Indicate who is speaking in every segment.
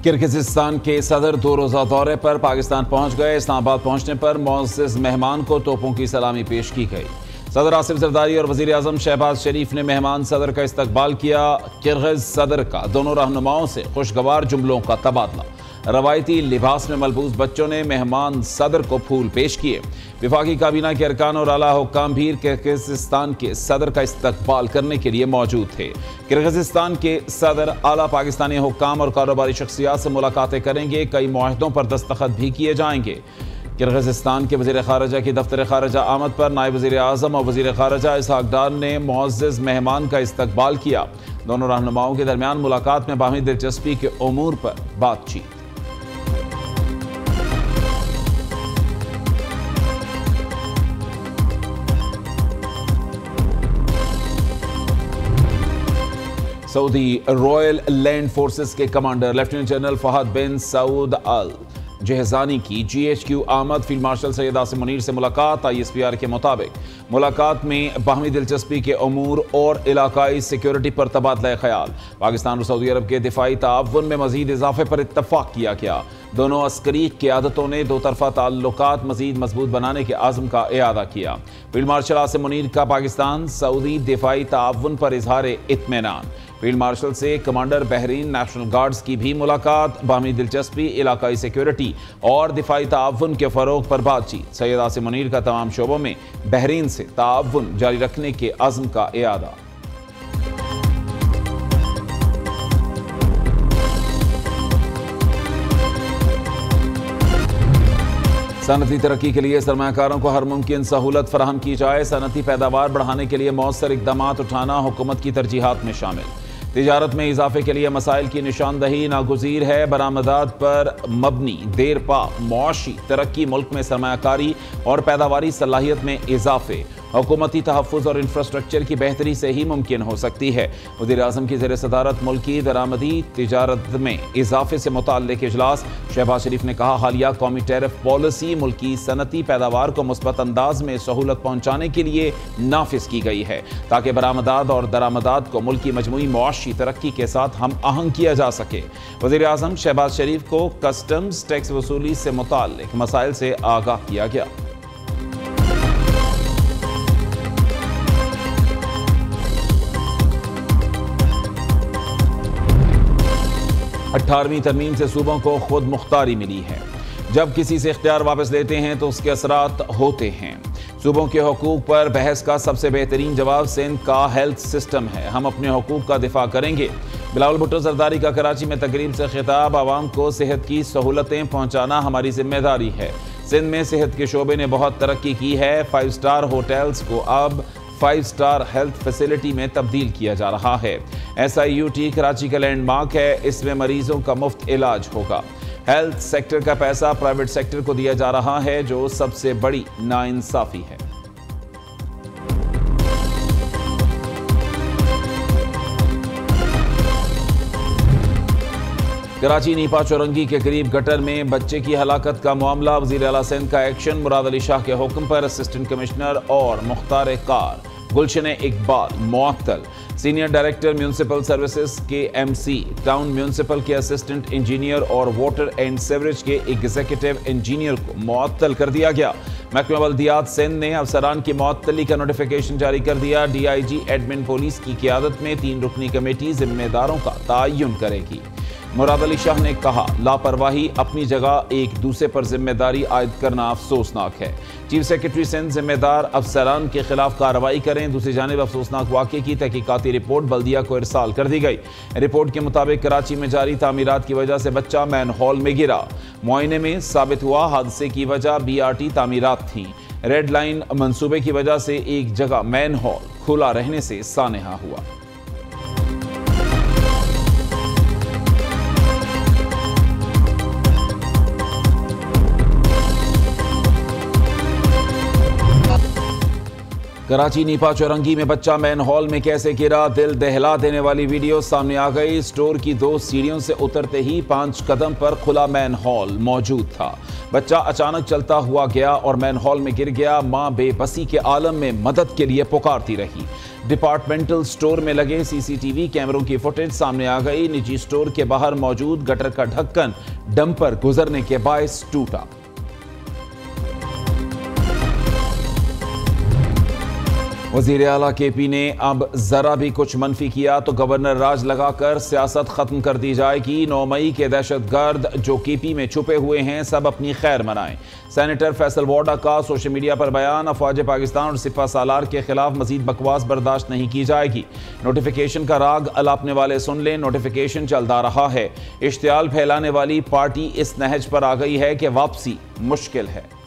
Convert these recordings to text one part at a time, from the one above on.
Speaker 1: Kyrgyzstan के सदर 2 रोज़ा दौरे पर पाकिस्तान पहुंच गए। इस्लामाबाद पहुंचने पर मुअज़्ज़ज़ मेहमान को तोपों की सलामी पेश की गई। सदर आसिफ जरदारी और वज़ीर आज़म शहबाज शरीफ ने मेहमान सदर का इस्तकबाल किया। किर्गिज़ सदर का दोनों रहनुमाओं से खुशगवार जुमलों का तबादला। रवायती लिबास में मलबूस बच्चों ने मेहमान सदर को फूल पेश किए। विफाकी काबीना के अरकान और आला हुक्काम भी किर्गिज़स्तान के सदर का इस्तकबाल करने के लिए मौजूद थे। किर्गिज़स्तान के सदर आला पाकिस्तानी हुक्काम और कारोबारी शख्सियात से मुलाकातें करेंगे। कई मुआहदों पर दस्तखत भी किए जाएंगे। किर्गिज़स्तान के वज़ीर ख़ारजा की दफ्तर ख़ारजा आमद पर नायब वज़ीर आज़म और वज़ीर ख़ारजा इसहाक डार ने मुअज़्ज़ज़ मेहमान का इस्तकबाल किया। दोनों रहनुमाओं के दरमियान मुलाकात में बाहमी दिलचस्पी के उमूर पर बातचीत। सऊदी रॉयल लैंड फोर्सेस के कमांडर लेफ्टिनेंट जनरल फहद बिन सऊद अल जहजानी की GHQ आमद। फील्ड मार्शल सैयद आसिम मुनीर से मुलाकात। ISPR के मुताबिक मुलाकात में बाहमी दिलचस्पी के अमूर और इलाकाई सिक्योरिटी पर तबादला ख्याल। पाकिस्तान और सऊदी अरब के दिफाई ताउन में मजीद इजाफे पर इत्तफाक किया गया। दोनों अस्करी क़यादतों ने दो तरफा ताल्लुकात मजीद मजबूत बनाने के आज़म का इयादा किया। फील्ड मार्शल आसिम मुनीर का पाकिस्तान सऊदी दिफाई ताउन पर इजहार इत्मीनान। फील्ड मार्शल से कमांडर बहरीन नेशनल गार्ड्स की भी मुलाकात। बाहमी दिलचस्पी, इलाकाई सिक्योरिटी और दिफाई ताउन के फ़रोग पर बातचीत। सैयद आसिम मुनीर का तमाम शोबों में बहरीन से ताउन जारी रखने के अज़्म का इयादा। सनती तरक्की के लिए सरमायाकारों को हर मुमकिन सहूलत फराहम की जाए। सनती पैदावार बढ़ाने के लिए मौसर इक़दाम उठाना हुकूमत की तरजीहात में शामिल। तिजारत में इजाफे के लिए मसाइल की निशानदही नागुज़ीर है। बरामदात पर मबनी देरपा मुआशी तरक्की, मुल्क में सरमायाकारी और पैदावारी सलाहियत में इजाफे, हुकूमती तहफ़्फ़ुज़ और इंफ्रास्ट्रक्चर की बेहतरी से ही मुमकिन हो सकती है। वज़ीर आज़म की ज़ेर सदारत मुल्की दरामदी तिजारत में इजाफे से मुताल्लिक़ इजलास। शहबाज शरीफ ने कहा, हालिया कौमी टैरिफ पॉलिसी मुल्की सनती पैदावार को मुस्बत अंदाज में सहूलत पहुँचाने के लिए नाफिज की गई है, ताकि बरामदात और दरामदात को मुल्की मजमूई मुआशी तरक्की के साथ हम आहंग किया जा सके। वज़ीर आज़म शहबाज शरीफ को कस्टम्स टैक्स वसूली से मुताल्लिक़ मसाइल से आगाह किया गया। 18वीं तरमीम से सूबों को खुद मुख्तारी मिली है। जब किसी से इख्तियार वापस लेते हैं तो उसके असरात होते हैं। सूबों के हकूक़ पर बहस का सबसे बेहतरीन जवाब सिंध का हेल्थ सिस्टम है। हम अपने हकूक़ का दिफा करेंगे। बिलावल भुट्टो जरदारी का कराची में तकरीब से खिताब। आवाम को सेहत की सहूलतें पहुँचाना हमारी जिम्मेदारी है। सिंध में सेहत के शोबे ने बहुत तरक्की की है। 5 स्टार होटल्स को अब 5 स्टार हेल्थ फैसिलिटी में तब्दील किया जा रहा है। SIUT कराची का लैंडमार्क है। इसमें मरीजों का मुफ्त इलाज होगा। हेल्थ सेक्टर का पैसा प्राइवेट सेक्टर को दिया जा रहा है, जो सबसे बड़ी नाइंसाफी है। कराची नीपा चौरंगी के करीब गटर में बच्चे की हलाकत का मामला। वज़ीर आला सिंध का एक्शन। मुराद अली शाह के हुक्म पर असिस्टेंट कमिश्नर और मुख्तार कार गुलशन इकबाल मुअत्तल। सीनियर डायरेक्टर म्यूनसिपल सर्विसेज के MC, टाउन म्यूनसिपल के असिस्टेंट इंजीनियर और वाटर एंड सीवरेज के एग्जीक्यूटिव इंजीनियर को मुअत्तल कर दिया गया। महकमा बल्दियात सिंध ने अफसरान की मुअत्तली का नोटिफिकेशन जारी कर दिया। DIG एडमिन पुलिस की क़यादत में 3 रुकनी कमेटी जिम्मेदारों का तयन करेगी। मुराद अली शाह ने कहा, लापरवाही अपनी जगह, एक दूसरे पर जिम्मेदारी आयद करना अफसोसनाक है। चीफ सेक्रेटरी सिंध जिम्मेदार अफसरान के खिलाफ कार्रवाई करें। दूसरी जानिब अफसोसनाक वाक़े की तहकीकाती रिपोर्ट बल्दिया को इरसाल कर दी गई। रिपोर्ट के मुताबिक कराची में जारी तामीरात की वजह से बच्चा मैन हॉल में गिरा। मुआयने में साबित हुआ हादसे की वजह BRT तामीरात थी। रेड लाइन मंसूबे की वजह से एक जगह मैन हॉल खुला रहने से सानहा हुआ। कराची नीपा चौरंगी में बच्चा मैन हॉल में कैसे गिरा, दिल दहला देने वाली वीडियो सामने आ गई। स्टोर की 2 सीढ़ियों से उतरते ही 5 कदम पर खुला मैन हॉल मौजूद था। बच्चा अचानक चलता हुआ गया और मैन हॉल में गिर गया। मां बेबसी के आलम में मदद के लिए पुकारती रही। डिपार्टमेंटल स्टोर में लगे सीसीटीवी कैमरों की फुटेज सामने आ गई। निजी स्टोर के बाहर मौजूद गटर का ढक्कन डंपर गुजरने के बायस टूटा। वजीर आला केपी ने अब जरा भी कुछ मनफी किया तो गवर्नर राज लगाकर सियासत खत्म कर दी जाएगी। 9 मई के दहशतगर्द जो केपी में छुपे हुए हैं सब अपनी खैर मनाएं। सेनेटर फैसल वाडा का सोशल मीडिया पर बयान, अफवाज पाकिस्तान और सिपा सालार के खिलाफ मजीद बकवास बर्दाश्त नहीं की जाएगी। नोटिफिकेशन का राग अलापने वाले सुन लें, नोटिफिकेशन चलता रहा है। इश्तियाल फैलाने वाली पार्टी इस नहज पर आ गई है कि वापसी मुश्किल है।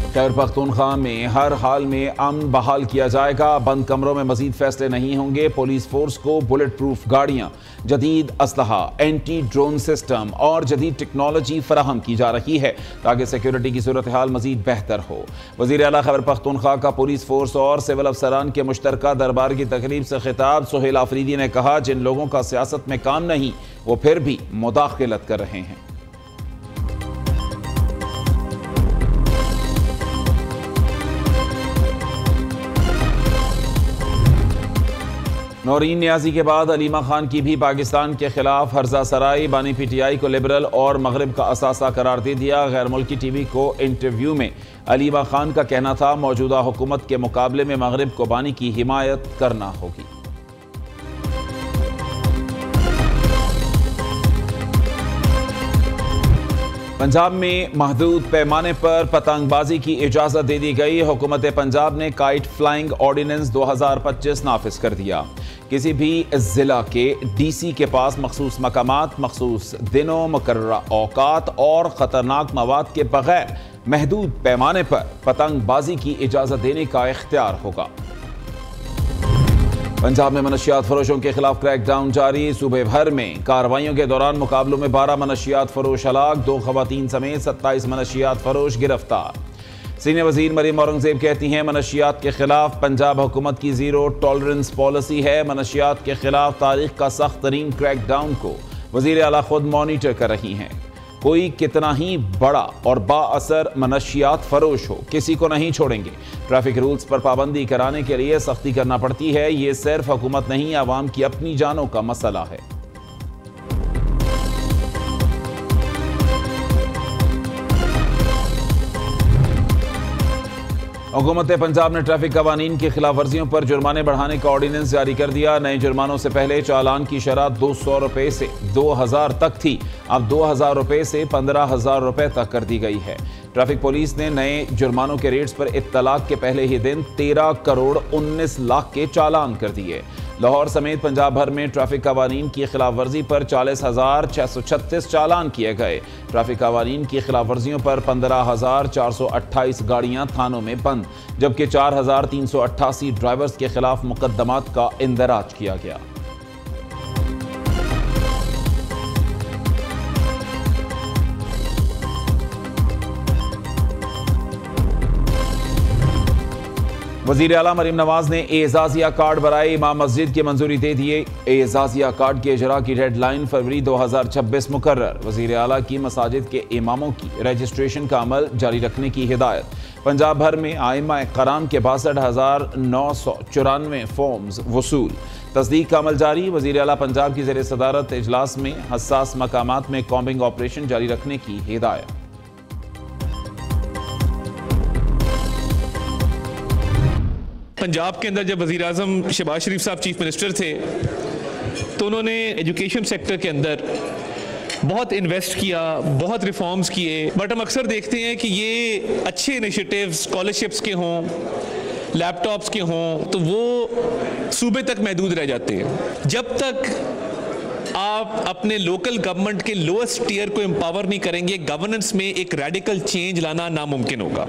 Speaker 1: खैबर पख्तूनख्वा में हर हाल में अमन बहाल किया जाएगा। बंद कमरों में मजीद फैसले नहीं होंगे। पुलिस फोर्स को बुलेट प्रूफ गाड़ियां, जदीद असलहा, एंटी ड्रोन सिस्टम और जदीद टेक्नोलॉजी फराहम की जा रही है ताकि सिक्योरिटी की सूरत हाल मजीद बेहतर हो। वजीर आला खैबर पख्तूनख्वा का पुलिस फोर्स और सिविल अफसरान के मुश्तरका दरबार की तकरीब से खिताब, सुहेल आफरीदी ने कहा, जिन लोगों का सियासत में काम नहीं वो फिर भी मुदाखलत कर रहे हैं। नौरीन नियाजी के बाद अलीमा खान की भी पाकिस्तान के खिलाफ हर्जा सराई। बानी पीटीआई को लिबरल और मगरिब का असासा करार दे दिया। गैर मुल्की टीवी को इंटरव्यू में अलीमा खान का कहना था, मौजूदा हुकूमत के मुकाबले में मगरिब को बानी की हिमायत करना होगी। पंजाब में महदूद पैमाने पर पतंगबाजी की इजाजत दे दी गई। हुकूमत पंजाब ने काइट फ्लाइंग ऑर्डिनेंस 2025 नाफिज कर दिया। किसी भी जिला के डीसी के पास मखसूस मकामात, मखसूस दिनों, मुकर्ररा औकात और खतरनाक मवाद के बगैर महदूद पैमाने पर पतंगबाजी की इजाजत देने का इख्तियार होगा। पंजाब में मनशियात फरोशों के खिलाफ क्रैकडाउन जारी। सूबे भर में कार्रवाइयों के दौरान मुकाबलों में 12 मनशियात फरोश हलाक, 2 खवातीन समेत 27 मनशियात फरोश गिरफ्तार। सीनियर वजीर मरीम औरंगजेब कहती हैं, मनशियात के खिलाफ पंजाब हुकूमत की जीरो टॉलरेंस पॉलिसी है। मनशियात के खिलाफ तारीख का सख्त तरीन क्रैकडाउन को वजीर आला खुद मॉनिटर कर रही हैं। कोई कितना ही बड़ा और बाअसर मनशियात फरोश हो, किसी को नहीं छोड़ेंगे। ट्रैफिक रूल्स पर पाबंदी कराने के लिए सख्ती करना पड़ती है। ये सिर्फ हुकूमत नहीं, आवाम की अपनी जानों का मसला है। हुकूमत पंजाब ने ट्रैफिक कवानीन की खिलाफ वर्जियों पर जुर्माने बढ़ाने का ऑर्डिनेंस जारी कर दिया। नए जुर्मानों से पहले चालान की शरह 200 रुपए से 2000 तक थी, अब 2000 रुपए से 15,000 रुपए तक कर दी गई है। ट्रैफिक पुलिस ने नए जुर्मानों के रेट्स पर इत्तलाक के पहले ही दिन 13 करोड़ 19 लाख के चालान कर दिए। लाहौर समेत पंजाब भर में ट्रैफिक कवानीन की खिलाफ वर्जी पर 40,636 चालान किए गए। ट्रैफिक कवानीन की खिलाफ वर्जियों पर 15,428 गाड़ियां थानों में बंद, जबकि 4,388 ड्राइवर्स के खिलाफ मुकदमात का इंदराज किया गया। वजीर आला मरीम नवाज ने एजाजिया कार्ड बराए इमाम मस्जिद की मंजूरी दे दिए। एजाजिया कार्ड के इजरा की डेडलाइन फरवरी 2026 मुकर्रर। वजीर आला की मसाजिद के इमामों की रजिस्ट्रेशन का अमल जारी रखने की हिदायत। पंजाब भर में आइमा कराम के 62,994 फॉर्म्स वसूल। तस्दीक का अमल जारी। वजीर आला पंजाब की ज़ेर सदारत इजलास में हसास मकामात में कॉम्बिंग ऑपरेशन जारी रखने की हिदायत।
Speaker 2: पंजाब के अंदर जब वज़ीर आज़म शहबाज शरीफ साहब चीफ मिनिस्टर थे तो उन्होंने एजुकेशन सेक्टर के अंदर बहुत इन्वेस्ट किया, बहुत रिफॉर्म्स किए। बट हम अक्सर देखते हैं कि ये अच्छे इनिशिएटिव्स स्कॉलरशिप्स के हों, लैपटॉप्स के हों, तो वो सूबे तक महदूद रह जाते हैं। जब तक आप अपने लोकल गवर्नमेंट के लोएस्ट टियर को एम्पावर नहीं करेंगे, गवर्नेंस में एक रेडिकल चेंज लाना नामुमकिन होगा।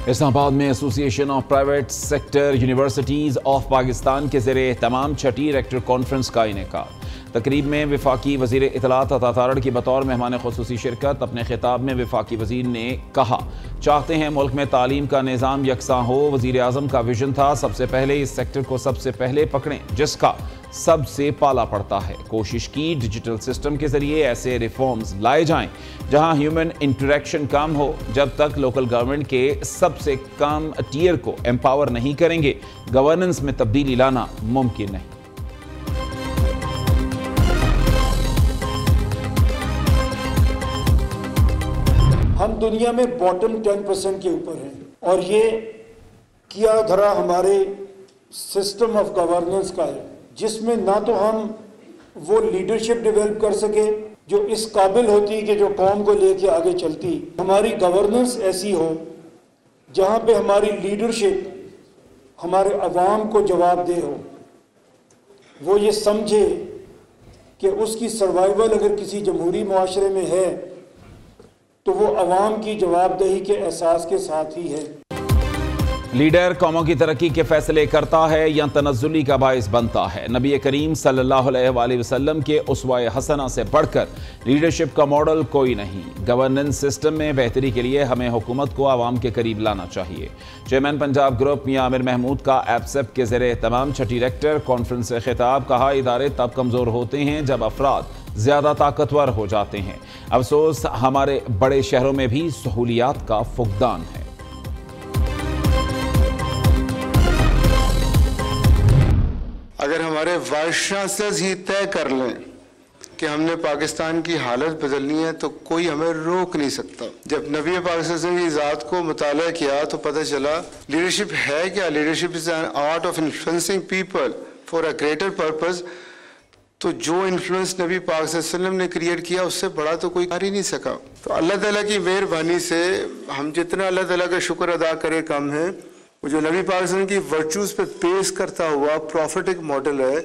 Speaker 1: इस्लामाबाद में association of private sector universities of Pakistan के ज़रिए तमाम 6ठी रेक्टर कॉन्फ्रेंस का इनेकाद। तकरीब में वफाकी वज़ीर इत्तलात अता तारड़ की बतौर मेहमान खुसूसी शिरकत। अपने खिताब में वफाकी वज़ीर ने कहा, चाहते हैं मुल्क में तालीम का निज़ाम यकसां हो। वज़ीर आज़म का विजन था, सबसे पहले इस सेक्टर को सबसे पहले पकड़ें जिसका सबसे पाला पड़ता है। कोशिश की डिजिटल सिस्टम के जरिए ऐसे रिफॉर्म्स लाए जाएं जहां ह्यूमन इंटरेक्शन कम हो। जब तक लोकल गवर्नमेंट के सबसे कम टियर को एम्पावर नहीं करेंगे, गवर्नेंस में तब्दीली लाना मुमकिन नहीं।
Speaker 3: हम दुनिया में बॉटम 10% के ऊपर हैं और ये किया धरा हमारे सिस्टम ऑफ गवर्नेंस का है, जिसमें ना तो हम वो लीडरशिप डेवलप कर सके जो इस काबिल होती कि जो कौम को लेके आगे चलती। हमारी गवर्नेंस ऐसी हो जहाँ पे हमारी लीडरशिप हमारे अवाम को जवाबदेह हो, वो ये समझे कि उसकी सर्वाइवल अगर किसी जमहूरी मुआशरे में है तो वो अवाम की जवाबदेही के एहसास के साथ ही है।
Speaker 1: लीडर कौमों की तरक्की के फैसले करता है या तनज़्ज़ुली का बाइस बनता है। नबी करीम सल्लल्लाहु अलैहि वसल्लम के उस्वा-ए हसना से बढ़कर लीडरशिप का मॉडल कोई नहीं। गवर्नेंस सिस्टम में बेहतरी के लिए हमें हुकूमत को आवाम के करीब लाना चाहिए। चेयरमैन पंजाब ग्रुप मियां आमिर महमूद का एपसेप के ज़रिए तमाम छठी रेक्टर कॉन्फ्रेंस से खिताब। कहा, इदारे तब कमज़ोर होते हैं जब अफराद ज़्यादा ताकतवर हो जाते हैं। अफसोस हमारे बड़े शहरों में भी सहूलियात का फुकदान है।
Speaker 4: अगर हमारे वाइस चांसलर्स ही तय कर लें कि हमने पाकिस्तान की हालत बदलनी है तो कोई हमें रोक नहीं सकता। जब नबी पाकिस्तान की ज़ात को मुताला किया तो पता चला लीडरशिप है क्या। Leadership is an art of influencing people for a greater purpose. तो जो इन्फ्लुएंस नबी पाक सल्लल्लाहु अलैहि वसल्लम ने क्रिएट किया उससे बड़ा तो कोई कर ही नहीं सका। तो अल्लाह ताला की मेहरबानी से हम जितना अल्लाह ताला का शुक्र अदा करें कम है। वो जो नबी पाक सल्लल्लाहु अलैहि वसल्लम की वर्चूज़ पे पेश करता हुआ प्रॉफिटिक मॉडल है,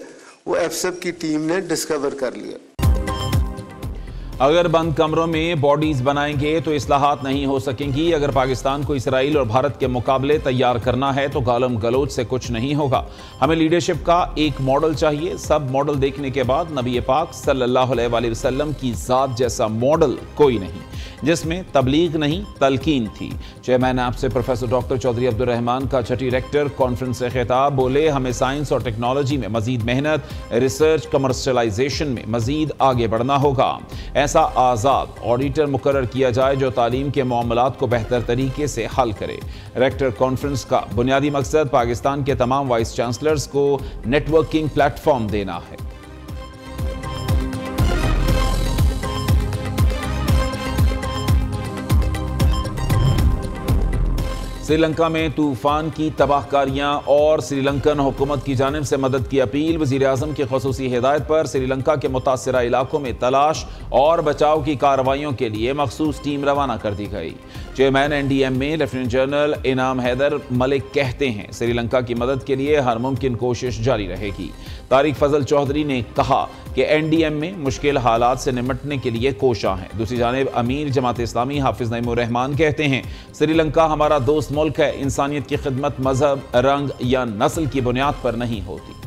Speaker 4: वो एफसेप की टीम ने डिस्कवर कर लिया।
Speaker 1: अगर बंद कमरों में बॉडीज बनाएंगे तो इस्लाहात नहीं हो सकेंगी। अगर पाकिस्तान को इसराइल और भारत के मुकाबले तैयार करना है तो गालम गलोच से कुछ नहीं होगा। हमें लीडरशिप का एक मॉडल चाहिए। सब मॉडल देखने के बाद नबी पाक सल्लल्लाहु अलैहि वसल्लम की ज़ात जैसा मॉडल कोई नहीं, जिसमें तबलीग नहीं तलकीन थी। चेयरमैन आपसे प्रोफेसर डॉक्टर चौधरी अब्दुल रहमान का छठी रेक्टर कॉन्फ्रेंस से खिताब। बोले, हमें साइंस और टेक्नोलॉजी में मजीद मेहनत, रिसर्च, कमर्शलाइजेशन में मजीद आगे बढ़ना होगा। ऐसा आज़ाद ऑडिटर मुकर्रर किया जाए जो तालीम के मामलात को बेहतर तरीके से हल करे। रेक्टर कॉन्फ्रेंस का बुनियादी मकसद पाकिस्तान के तमाम वाइस चांसलर्स को नेटवर्किंग प्लेटफॉर्म देना है। श्रीलंका में तूफान की तबाहकारियां और श्रीलंकन हुकूमत की जानिब से मदद की अपील। वज़ीर आज़म की ख़ुसूसी हिदायत पर श्रीलंका के मुतासिरा इलाकों में तलाश और बचाव की कार्रवाइयों के लिए मखसूस टीम रवाना कर दी गई। चेयरमैन NDM में लेफ्टिनेंट जनरल इनाम हैदर मलिक कहते हैं, श्रीलंका की मदद के लिए हर मुमकिन कोशिश जारी रहेगी। तारिक फजल चौधरी ने कहा कि NDM में मुश्किल हालात से निपटने के लिए कोशां हैं। दूसरी जानिब अमीर जमात इस्लामी हाफिज नईमुर रहमान कहते हैं, श्रीलंका हमारा दोस्त मुल्क है। इंसानियत की खिदमत मजहब, रंग या नस्ल की बुनियाद पर नहीं होती।